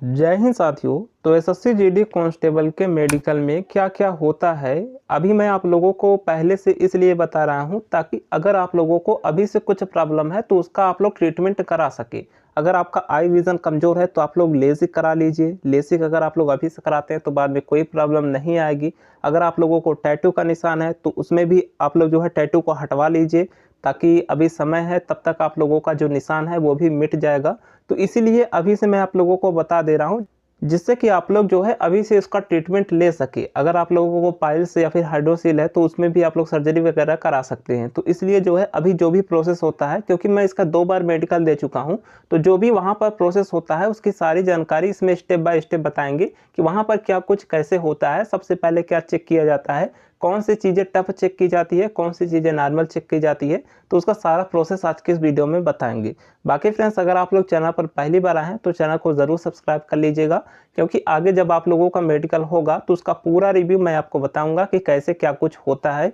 जय हिंद साथियों। तो एसएससी जीडी कांस्टेबल के मेडिकल में क्या क्या होता है अभी मैं आप लोगों को पहले से इसलिए बता रहा हूं ताकि अगर आप लोगों को अभी से कुछ प्रॉब्लम है तो उसका आप लोग ट्रीटमेंट करा सके। अगर आपका आई विज़न कमज़ोर है तो आप लोग लेसिक करा लीजिए। लेसिक अगर आप लोग अभी से कराते हैं तो बाद में कोई प्रॉब्लम नहीं आएगी। अगर आप लोगों को टैटू का निशान है तो उसमें भी आप लोग जो है टैटू को हटवा लीजिए, ताकि अभी समय है तब तक आप लोगों का जो निशान है वो भी मिट जाएगा। तो इसीलिए अभी से मैं आप लोगों को बता दे रहा हूँ, जिससे कि आप लोग जो है अभी से इसका ट्रीटमेंट ले सके। अगर आप लोगों को पाइल्स या फिर हाइड्रोसील है तो उसमें भी आप लोग सर्जरी वगैरह करा सकते हैं। तो इसलिए जो है अभी जो भी प्रोसेस होता है, क्योंकि मैं इसका 2 बार मेडिकल दे चुका हूं, तो जो भी वहां पर प्रोसेस होता है उसकी सारी जानकारी इसमें स्टेप बाय स्टेप बताएंगे कि वहां पर क्या कुछ कैसे होता है। सबसे पहले क्या चेक किया जाता है, कौन सी चीज़ें टफ चेक की जाती है, कौन सी चीज़ें नॉर्मल चेक की जाती है, तो उसका सारा प्रोसेस आज के इस वीडियो में बताएंगे। बाकी फ्रेंड्स, अगर आप लोग चैनल पर पहली बार आए हैं तो चैनल को ज़रूर सब्सक्राइब कर लीजिएगा, क्योंकि आगे जब आप लोगों का मेडिकल होगा तो उसका पूरा रिव्यू मैं आपको बताऊंगा कि कैसे क्या कुछ होता है।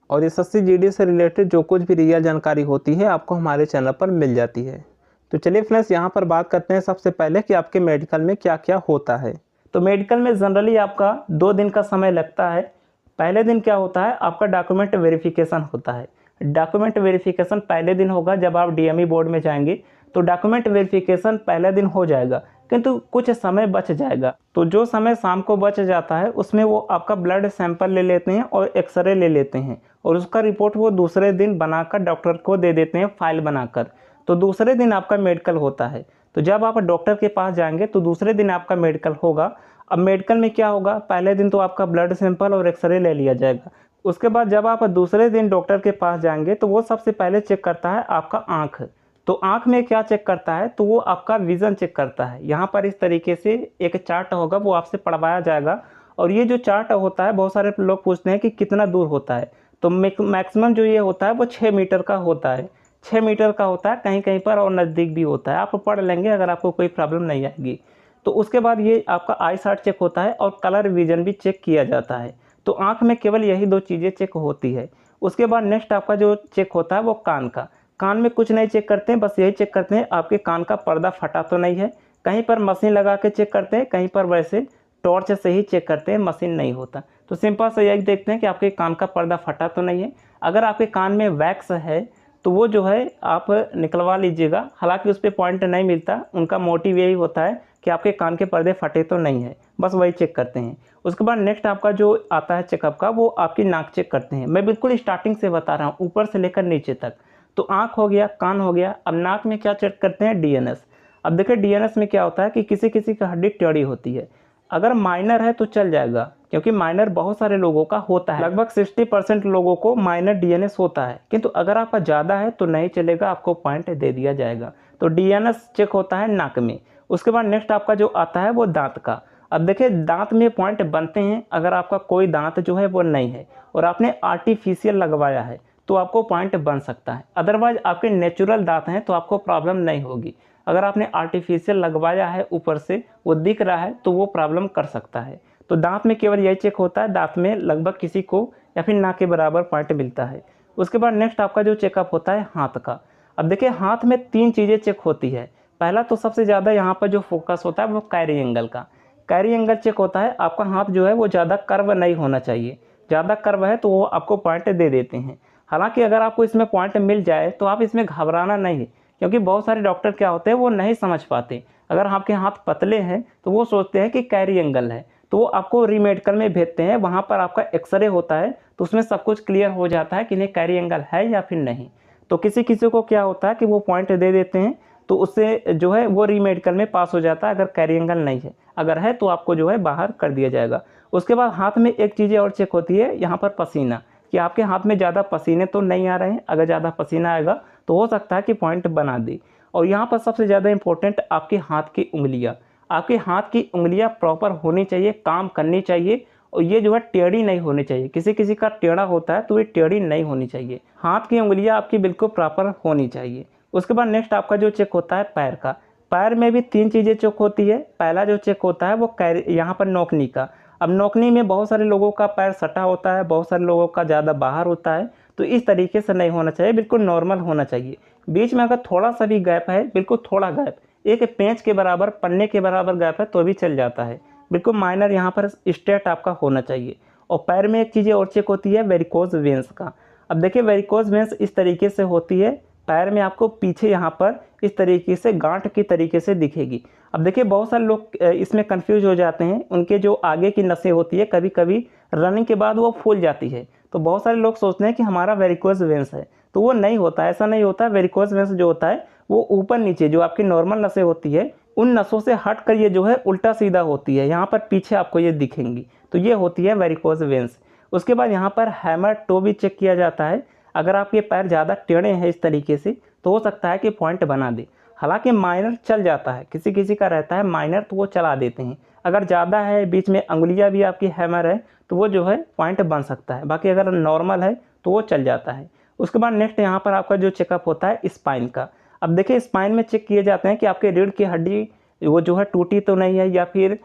और एसएससी जीडी से रिलेटेड जो कुछ भी रियल जानकारी होती है आपको हमारे चैनल पर मिल जाती है। तो चलिए फ्रेंड्स, यहाँ पर बात करते हैं सबसे पहले कि आपके मेडिकल में क्या क्या होता है। तो मेडिकल में जनरली आपका 2 दिन का समय लगता है। पहले दिन क्या होता है, आपका डॉक्यूमेंट वेरिफिकेशन होता है। डॉक्यूमेंट वेरिफिकेशन पहले दिन होगा जब आप डीएमई बोर्ड में जाएंगे, तो डॉक्यूमेंट वेरिफिकेशन पहले दिन हो जाएगा, किंतु कुछ समय बच जाएगा। तो जो समय शाम को बच जाता है उसमें वो आपका ब्लड सैंपल ले लेते हैं और एक्सरे ले लेते हैं, और उसका रिपोर्ट वो दूसरे दिन बनाकर डॉक्टर को दे देते हैं फाइल बनाकर। तो दूसरे दिन आपका मेडिकल होता है। तो जब आप डॉक्टर के पास जाएंगे तो दूसरे दिन आपका मेडिकल होगा। अब मेडिकल में क्या होगा, पहले दिन तो आपका ब्लड सैंपल और एक्सरे ले लिया जाएगा। उसके बाद जब आप दूसरे दिन डॉक्टर के पास जाएंगे तो वो सबसे पहले चेक करता है आपका आँख। तो आँख में क्या चेक करता है, तो वो आपका विज़न चेक करता है। यहाँ पर इस तरीके से एक चार्ट होगा, वो आपसे पढ़वाया जाएगा। और ये जो चार्ट होता है, बहुत सारे लोग पूछते हैं कि कितना दूर होता है। तो मैक्सिमम जो ये होता है वो 6 मीटर का होता है। 6 मीटर का होता है, कहीं कहीं पर और नज़दीक भी होता है। आप पढ़ लेंगे, अगर आपको कोई प्रॉब्लम नहीं आएगी। तो उसके बाद ये आपका आई साइट चेक होता है और कलर विजन भी चेक किया जाता है। तो आँख में केवल यही 2 चीज़ें चेक होती है। उसके बाद नेक्स्ट आपका जो चेक होता है वो कान का। कान में कुछ नहीं चेक करते हैं, बस यही चेक करते हैं आपके कान का पर्दा फटा तो नहीं है। कहीं पर मशीन लगा के चेक करते हैं, कहीं पर वैसे टॉर्च से ही चेक करते हैं, मशीन नहीं होता। तो सिंपल से यही देखते हैं कि आपके कान का पर्दा फटा तो नहीं है। अगर आपके कान में वैक्स है तो वो जो है आप निकलवा लीजिएगा। हालांकि उस पर पॉइंट नहीं मिलता, उनका मोटिव यही होता है कि आपके कान के पर्दे फटे तो नहीं है, बस वही चेक करते हैं। उसके बाद नेक्स्ट आपका जो आता है चेकअप का, वो आपकी नाक चेक करते हैं। मैं बिल्कुल स्टार्टिंग से बता रहा हूँ, ऊपर से लेकर नीचे तक। तो आँख हो गया, कान हो गया। अब नाक में क्या चेक करते हैं, डीएनएस। अब देखिए डीएनएस में क्या होता है कि किसी किसी की हड्डी टेढ़ी होती है। अगर माइनर है तो चल जाएगा, क्योंकि माइनर बहुत सारे लोगों का होता है। लगभग 60% लोगों को माइनर डीएनएस होता है, किंतु अगर आपका ज़्यादा है तो नहीं चलेगा, आपको पॉइंट दे दिया जाएगा। तो डीएनएस चेक होता है नाक में। उसके बाद नेक्स्ट आपका जो आता है वो दांत का। अब देखिए दांत में पॉइंट बनते हैं, अगर आपका कोई दांत जो है वो नहीं है और आपने आर्टिफिशियल लगवाया है तो आपको पॉइंट बन सकता है। अदरवाइज आपके नेचुरल दांत हैं तो आपको प्रॉब्लम नहीं होगी। अगर आपने आर्टिफिशियल लगवाया है, ऊपर से वो दिख रहा है, तो वो प्रॉब्लम कर सकता है। तो दांत में केवल यही चेक होता है। दांत में लगभग किसी को या फिर ना के बराबर पॉइंट मिलता है। उसके बाद नेक्स्ट आपका जो चेकअप होता है हाथ का। अब देखिए हाथ में 3 चीज़ें चेक होती है। पहला तो सबसे ज़्यादा यहाँ पर जो फोकस होता है वो कैरी एंगल का। कैरी एंगल चेक होता है, आपका हाथ जो है वो ज़्यादा कर्व नहीं होना चाहिए। ज़्यादा कर्व है तो वो आपको पॉइंट दे देते हैं। हालांकि अगर आपको इसमें पॉइंट मिल जाए तो आप इसमें घबराना नहीं है, क्योंकि बहुत सारे डॉक्टर क्या होते हैं वो नहीं समझ पाते। अगर आपके हाथ पतले हैं तो वो सोचते हैं कि कैरी एंगल है, तो वो आपको रीमेडिकल में भेजते हैं। वहाँ पर आपका एक्सरे होता है तो उसमें सब कुछ क्लियर हो जाता है कि नहीं कैरी एंगल है या फिर नहीं। तो किसी किसी को क्या होता है कि वो पॉइंट दे देते हैं, तो उससे जो है वो रीमेडिकल में पास हो जाता है, अगर कैरी एंगल नहीं है। अगर है तो आपको जो है बाहर कर दिया जाएगा। उसके बाद हाथ में एक चीज़ और चेक होती है, यहाँ पर पसीना, कि आपके हाथ में ज़्यादा पसीने तो नहीं आ रहे हैं। अगर ज़्यादा पसीना आएगा तो हो सकता है कि पॉइंट बना दे। और यहाँ पर सबसे ज़्यादा इंपॉर्टेंट आपके हाथ की उंगलियाँ। आपके हाथ की उंगलियाँ प्रॉपर होनी चाहिए, काम करनी चाहिए, और ये जो है टेढ़ी नहीं होनी चाहिए। किसी किसी का टेढ़ा होता है तो ये टेढ़ी नहीं होनी चाहिए। हाथ की उंगलियाँ आपकी बिल्कुल प्रॉपर होनी चाहिए। उसके बाद नेक्स्ट आपका जो चेक होता है पैर का। पैर में भी 3 चीज़ें चेक होती है। पहला जो चेक होता है वो यहाँ पर नोकनी का। अब नोकनी में बहुत सारे लोगों का पैर सटा होता है, बहुत सारे लोगों का ज़्यादा बाहर होता है। तो इस तरीके से नहीं होना चाहिए, बिल्कुल नॉर्मल होना चाहिए। बीच में अगर थोड़ा सा भी गैप है, बिल्कुल थोड़ा गैप, एक पेंच के बराबर, पन्ने के बराबर गैप है तो भी चल जाता है। बिल्कुल माइनर यहाँ पर स्ट्रेट आपका होना चाहिए। और पैर में एक चीज़ और चेक होती है वेरिकोज वेंस का। अब देखिए वेरिकोज वेंस इस तरीके से होती है, पैर में आपको पीछे यहाँ पर इस तरीके से गांठ की तरीके से दिखेगी। अब देखिए बहुत सारे लोग इसमें कंफ्यूज हो जाते हैं, उनके जो आगे की नसें होती है कभी कभी रनिंग के बाद वो फूल जाती है, तो बहुत सारे लोग सोचते हैं कि हमारा वेरिकोज वेंस है, तो वो नहीं होता, ऐसा नहीं होता। वेरिकोज वेंस जो होता है वो ऊपर नीचे जो आपकी नॉर्मल नसें होती है उन नसों से हट कर ये जो है उल्टा सीधा होती है, यहाँ पर पीछे आपको ये दिखेंगी, तो ये होती है वेरिकोज वेंस। उसके बाद यहाँ पर हैमर टो भी चेक किया जाता है। अगर आपके पैर ज़्यादा टेढ़े हैं इस तरीके से तो हो सकता है कि पॉइंट बना दे। हालांकि माइनर चल जाता है, किसी किसी का रहता है माइनर तो वो चला देते हैं। अगर ज़्यादा है, बीच में अंगुलियाँ भी आपकी हैमर है तो वो जो है पॉइंट बन सकता है, बाकी अगर नॉर्मल है तो वो चल जाता है। उसके बाद नेक्स्ट यहाँ पर आपका जो चेकअप होता है स्पाइन का। अब देखिए स्पाइन में चेक किए जाते हैं कि आपके रीढ़ की हड्डी वो जो है टूटी तो नहीं है या फिर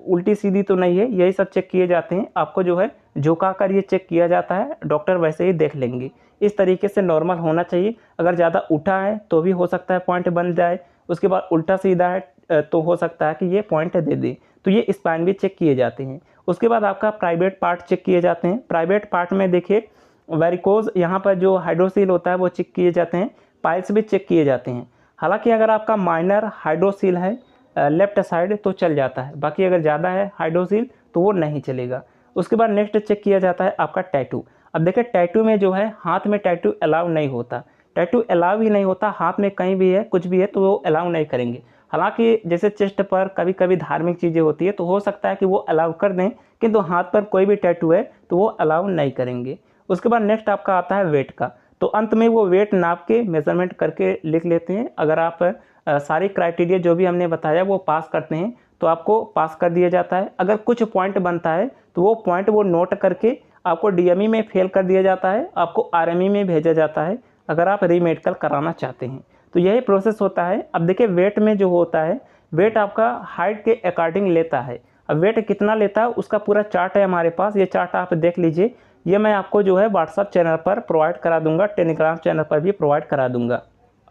उल्टी सीधी तो नहीं है, यही सब चेक किए जाते हैं। आपको जो है झुका कर ये चेक किया जाता है, डॉक्टर वैसे ही देख लेंगे। इस तरीके से नॉर्मल होना चाहिए। अगर ज़्यादा उठा है तो भी हो सकता है पॉइंट बन जाए, उसके बाद उल्टा सीधा है तो हो सकता है कि ये पॉइंट दे दे, तो ये स्पाइन भी चेक किए जाते हैं। उसके बाद आपका प्राइवेट पार्ट चेक किए जाते हैं। प्राइवेट पार्ट में देखिए वेरिकोज यहाँ पर जो हाइड्रोसील होता है वो चेक किए जाते हैं, पाइल्स भी चेक किए जाते हैं। हालांकि अगर आपका माइनर हाइड्रोसील है लेफ्ट साइड तो चल जाता है, बाकी अगर ज़्यादा है हाइड्रोसील तो वो नहीं चलेगा। उसके बाद नेक्स्ट चेक किया जाता है आपका टैटू। अब देखिए टैटू में जो है हाथ में टैटू अलाउ नहीं होता, टैटू अलाउ ही नहीं होता, हाथ में कहीं भी है कुछ भी है तो वो अलाउ नहीं करेंगे। हालांकि जैसे चेस्ट पर कभी कभी धार्मिक चीज़ें होती है तो हो सकता है कि वो अलाउ कर दें, किंतु हाथ पर कोई भी टैटू है तो वो अलाउ नहीं करेंगे। उसके बाद नेक्स्ट आपका आता है वेट का, तो अंत में वो वेट नाप के मेजरमेंट करके लिख लेते हैं। अगर आप सारी क्राइटेरिया जो भी हमने बताया वो पास करते हैं तो आपको पास कर दिया जाता है। अगर कुछ पॉइंट बनता है तो वो पॉइंट वो नोट करके आपको डीएमई में फेल कर दिया जाता है, आपको आरएमई में भेजा जाता है अगर आप रीमेडिकल कराना चाहते हैं। तो यही प्रोसेस होता है। अब देखिए वेट में जो होता है, वेट आपका हाइट के अकॉर्डिंग लेता है। अब वेट कितना लेता है उसका पूरा चार्ट है हमारे पास, ये चार्ट आप देख लीजिए। ये मैं आपको जो है व्हाट्सअप चैनल पर प्रोवाइड करा दूंगा, टेलीग्राम चैनल पर भी प्रोवाइड करा दूंगा।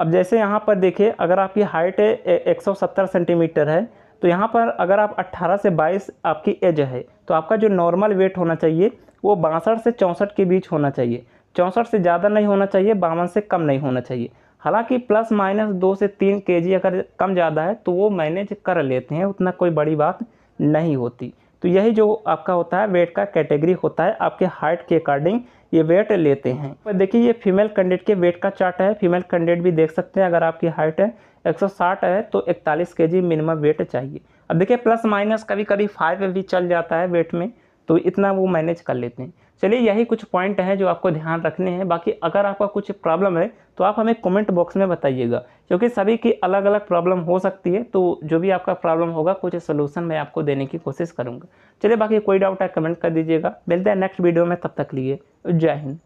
अब जैसे यहाँ पर देखिए अगर आपकी हाइट 170 सेंटीमीटर है तो यहाँ पर अगर आप 18 से 22 आपकी एज है तो आपका जो नॉर्मल वेट होना चाहिए वो 62 से 64 के बीच होना चाहिए। 64 से ज़्यादा नहीं होना चाहिए, 52 से कम नहीं होना चाहिए। हालांकि प्लस माइनस 2 से 3 केजी अगर कम ज़्यादा है तो वो मैनेज कर लेते हैं, उतना कोई बड़ी बात नहीं होती। तो यही जो आपका होता है वेट का कैटेगरी होता है, आपके हाइट के अकॉर्डिंग ये वेट लेते हैं। पर देखिए ये फीमेल कैंडिडेट के वेट का चार्ट है, फीमेल कैंडिडेट भी देख सकते हैं। अगर आपकी हाइट है 160 है तो 41 केजी मिनिमम वेट चाहिए। अब देखिए प्लस माइनस कभी कभी 5 भी चल जाता है वेट में, तो इतना वो मैनेज कर लेते हैं। चलिए यही कुछ पॉइंट हैं जो आपको ध्यान रखने हैं। बाकी अगर आपका कुछ प्रॉब्लम है तो आप हमें कमेंट बॉक्स में बताइएगा, क्योंकि सभी की अलग अलग प्रॉब्लम हो सकती है। तो जो भी आपका प्रॉब्लम होगा कुछ सोल्यूशन मैं आपको देने की कोशिश करूँगा। चलिए बाकी कोई डाउट है कमेंट कर दीजिएगा। मिलते हैं नेक्स्ट वीडियो में, तब तक लिए जय हिंद।